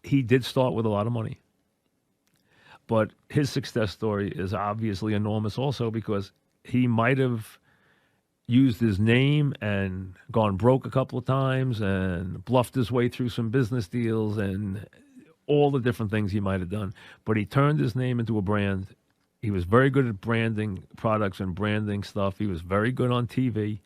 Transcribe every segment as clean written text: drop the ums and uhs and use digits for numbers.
he did start with a lot of money. But his success story is obviously enormous also because he might have used his name and gone broke a couple of times and bluffed his way through some business deals and all the different things he might have done. But he turned his name into a brand. He was very good at branding products and branding stuff. He was very good on TV.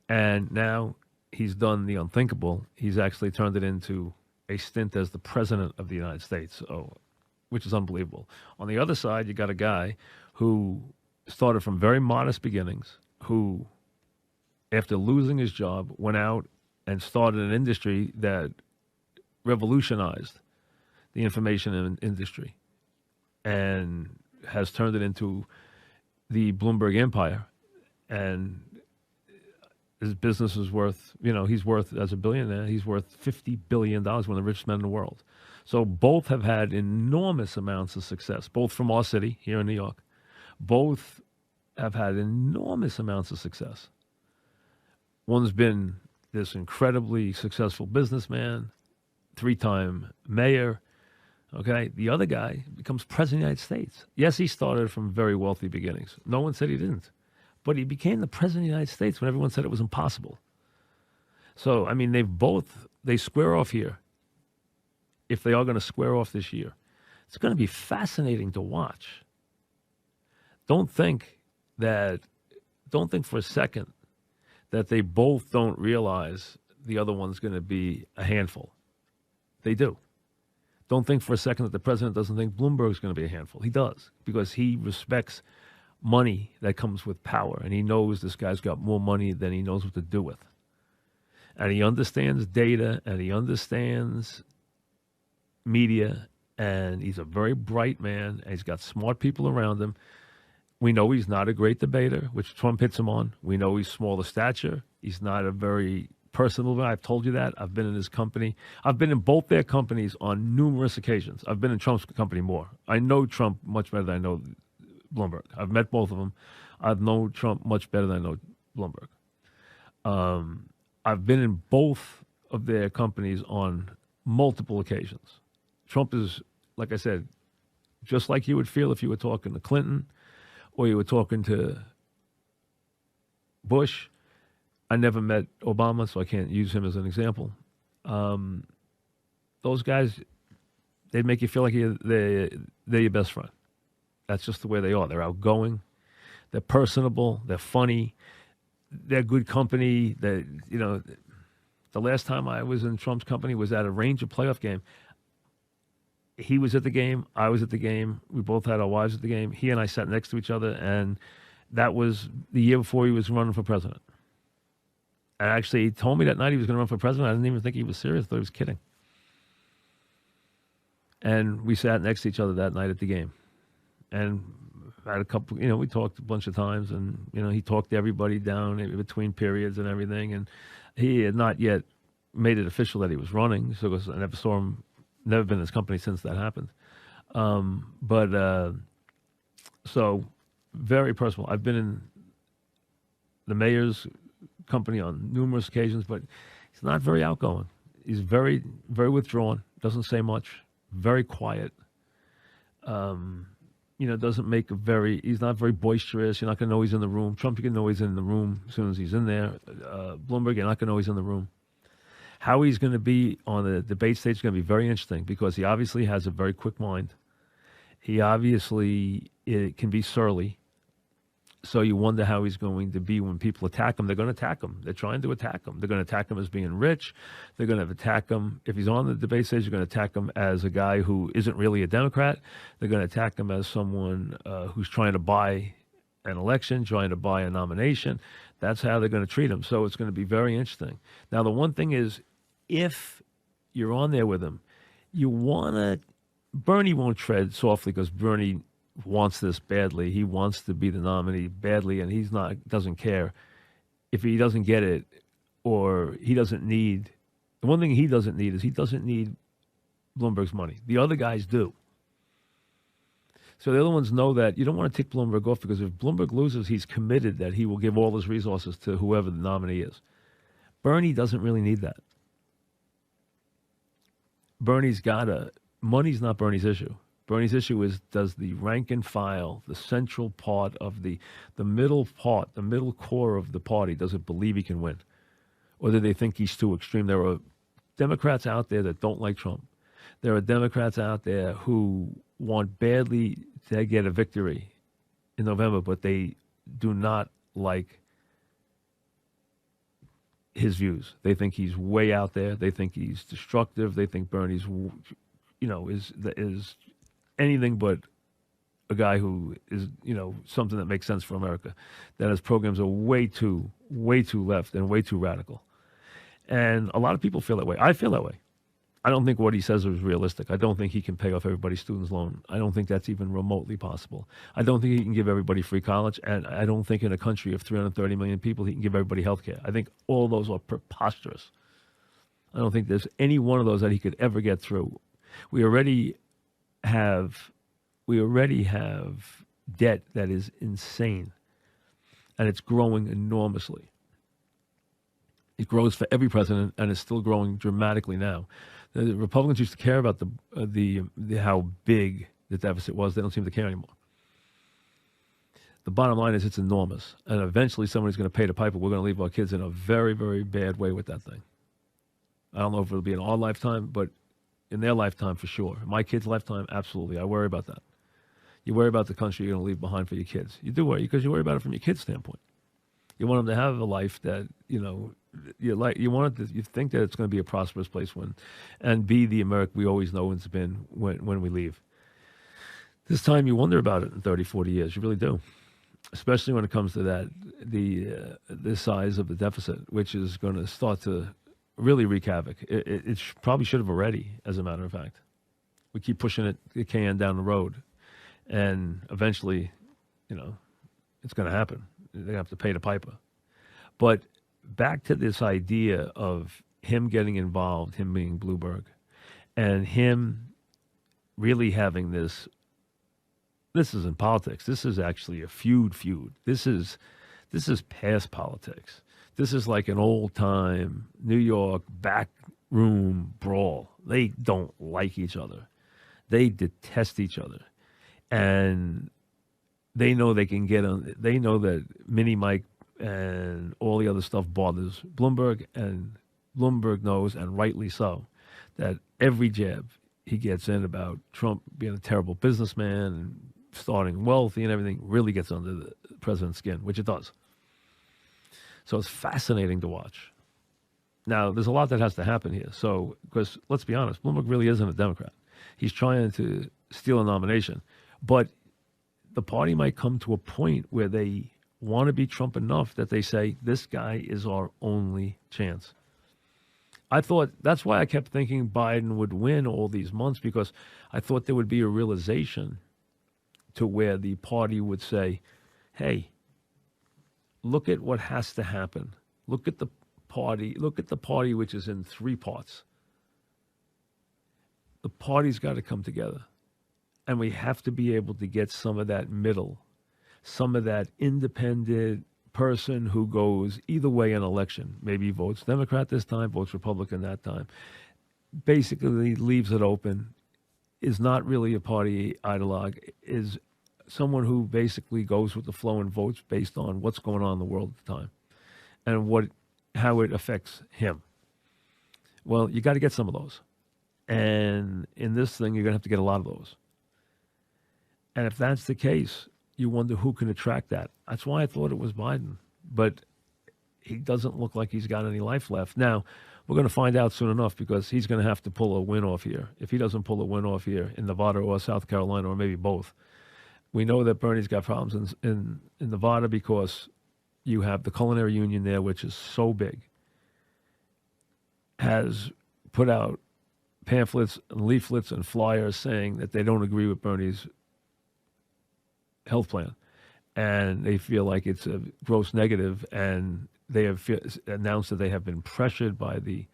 And now he's done the unthinkable. He's actually turned it into a stint as the president of the United States, which is unbelievable. On the other side, you got a guy who started from very modest beginnings, who, after losing his job, went out and started an industry that revolutionized the information industry and has turned it into the Bloomberg empire. And his business is worth, he's worth, as a billionaire, he's worth $50 billion, one of the richest men in the world. So both have had enormous amounts of success, both from our city here in New York. Both have had enormous amounts of success. One's been this incredibly successful businessman, 3-time mayor. Okay, the other guy becomes president of the United States. Yes, he started from very wealthy beginnings. No one said he didn't. But he became the president of the United States when everyone said it was impossible. So, I mean, they square off here. If they are going to square off this year, it's going to be fascinating to watch. Don't think for a second that they both don't realize the other one's going to be a handful. They do. Don't think for a second that the president doesn't think Bloomberg's going to be a handful. He does, because he respects money that comes with power, and he knows this guy's got more money than he knows what to do with. And he understands data, and he understands media, and he's a very bright man, and he's got smart people around him. We know he's not a great debater, which Trump hits him on. We know he's small of stature. He's not a very personal guy. I've told you that. I've been in his company. I've been in both their companies on numerous occasions. I've been in Trump's company more. I know Trump much better than I know Bloomberg. I've met both of them. I've known Trump much better than I know Bloomberg. I've been in both of their companies on multiple occasions. Trump is, like I said, just like you would feel if you were talking to Clinton or you were talking to Bush. I never met Obama, so I can't use him as an example. Those guys, they make you feel like they're your best friend. That's just the way they are. They're outgoing, they're personable, they're funny, they're good company. The last time I was in Trump's company was at a Ranger playoff game. He was at the game, I was at the game. We both had our wives at the game. He and I sat next to each other, and that was the year before he was running for president. And actually, he told me that night he was going to run for president. I didn't even think he was serious. I thought he was kidding. And we sat next to each other that night at the game. And had a couple, we talked a bunch of times, and, he talked to everybody down in between periods and everything. And he had not yet made it official that he was running. So I never saw him, never been in his company since that happened. So very personal. I've been in the mayor's company on numerous occasions, but he's not very outgoing. He's very, very withdrawn, doesn't say much, very quiet. Doesn't make he's not very boisterous. You're not going to know he's in the room. Trump, you can know he's in the room as soon as he's in there. Bloomberg, you're not going to know he's in the room. How he's going to be on the debate stage is going to be very interesting because he obviously has a very quick mind. He obviously can be surly. So you wonder how he's going to be when people attack him. They're going to attack him. They're trying to attack him. They're going to attack him as being rich. They're going to attack him. If he's on the debate stage, they're going to attack him as a guy who isn't really a Democrat. They're going to attack him as someone who's trying to buy an election, trying to buy a nomination. That's how they're going to treat him. So it's going to be very interesting. Now, the one thing is, if you're on there with him, you want to – Bernie won't tread softly because Bernie – wants this badly. He wants to be the nominee badly, and doesn't care if he doesn't get it, or he doesn't need. The one thing he doesn't need is he doesn't need Bloomberg's money. The other guys do. So the other ones know that you don't want to tick Bloomberg off, because if Bloomberg loses, he's committed that he will give all his resources to whoever the nominee is. Bernie doesn't really need that. Bernie's got a money's not Bernie's issue. Bernie's issue is, does the rank and file, the central part of the middle part, the middle core of the party, does it believe he can win? Or do they think he's too extreme? There are Democrats out there that don't like Trump. There are Democrats out there who want badly to get a victory in November, but they do not like his views. They think he's way out there. They think he's destructive. They think Bernie's, is anything but a guy who is, something that makes sense for America. That his programs are way too left and way too radical. And a lot of people feel that way. I feel that way. I don't think what he says is realistic. I don't think he can pay off everybody's student's loan. I don't think that's even remotely possible. I don't think he can give everybody free college. And I don't think in a country of 330 million people, he can give everybody health care. I think all those are preposterous. I don't think there's any one of those that he could ever get through. We already have debt that is insane, and it's growing enormously. It grows for every president, and it's still growing dramatically now. The Republicans used to care about the how big the deficit was. They don't seem to care anymore. The bottom line is it's enormous, and eventually somebody's going to pay the piper. We're going to leave our kids in a very, very bad way with that thing. I don't know if it'll be in our lifetime, but in their lifetime for sure. In my kids' lifetime, absolutely. I worry about that. You worry about the country you're going to leave behind for your kids. You do worry because you worry about it from your kids' standpoint. You want them to have a life that, you like. You want it to, you think that it's going to be a prosperous place and be the America we always know it's been when we leave. This time you wonder about it in 30, 40 years. You really do, especially when it comes to the size of the deficit, which is going to start to really wreak havoc. It probably should have already, as a matter of fact. We keep pushing the can down the road, and eventually, it's going to happen. They have to pay the piper. But back to this idea of him getting involved, him being Bloomberg, and him really having this. This isn't politics. This is actually a feud. This is past politics. This is like an old-time New York backroom brawl. They don't like each other. They detest each other. And they know they can get on. They know that Mini Mike and all the other stuff bothers Bloomberg, and Bloomberg knows, and rightly so, that every jab he gets in about Trump being a terrible businessman and starting wealthy and everything really gets under the president's skin, which it does. So it's fascinating to watch. Now, there's a lot that has to happen here. So, because let's be honest, Bloomberg really isn't a Democrat. He's trying to steal a nomination. But the party might come to a point where they want to be Trump enough that they say, this guy is our only chance. I thought, that's why I kept thinking Biden would win all these months, because I thought there would be a realization to where the party would say, hey, look at what has to happen. Look at the party which is in three parts. The party's got to come together. And we have to be able to get some of that middle, some of that independent person who goes either way in an election. Maybe votes Democrat this time, votes Republican that time. Basically leaves it open, is not really a party ideologue, is someone who basically goes with the flow and votes based on what's going on in the world at the time and how it affects him. Well, you got to get some of those. And in this thing, you're going to have to get a lot of those. And if that's the case, you wonder who can attract that. That's why I thought it was Biden. But he doesn't look like he's got any life left. Now, we're going to find out soon enough, because he's going to have to pull a win off here. If he doesn't pull a win off here in Nevada or South Carolina, or maybe both, we know that Bernie's got problems in Nevada, because you have the culinary union there, which is so big, has put out pamphlets and leaflets and flyers saying that they don't agree with Bernie's health plan, and they feel like it's a gross negative, and they have announced that they have been pressured by the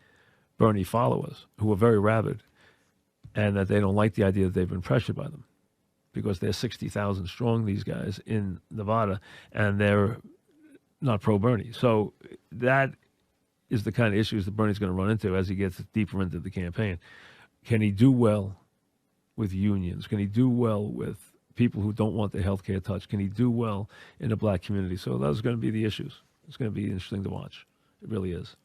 Bernie followers, who are very rabid, and that they don't like the idea that they've been pressured by them, because they're 60,000 strong, these guys in Nevada, and they're not pro-Bernie. So that is the kind of issues that Bernie's going to run into as he gets deeper into the campaign. Can he do well with unions? Can he do well with people who don't want their health care touched? Can he do well in the black community? So those are going to be the issues. It's going to be interesting to watch. It really is.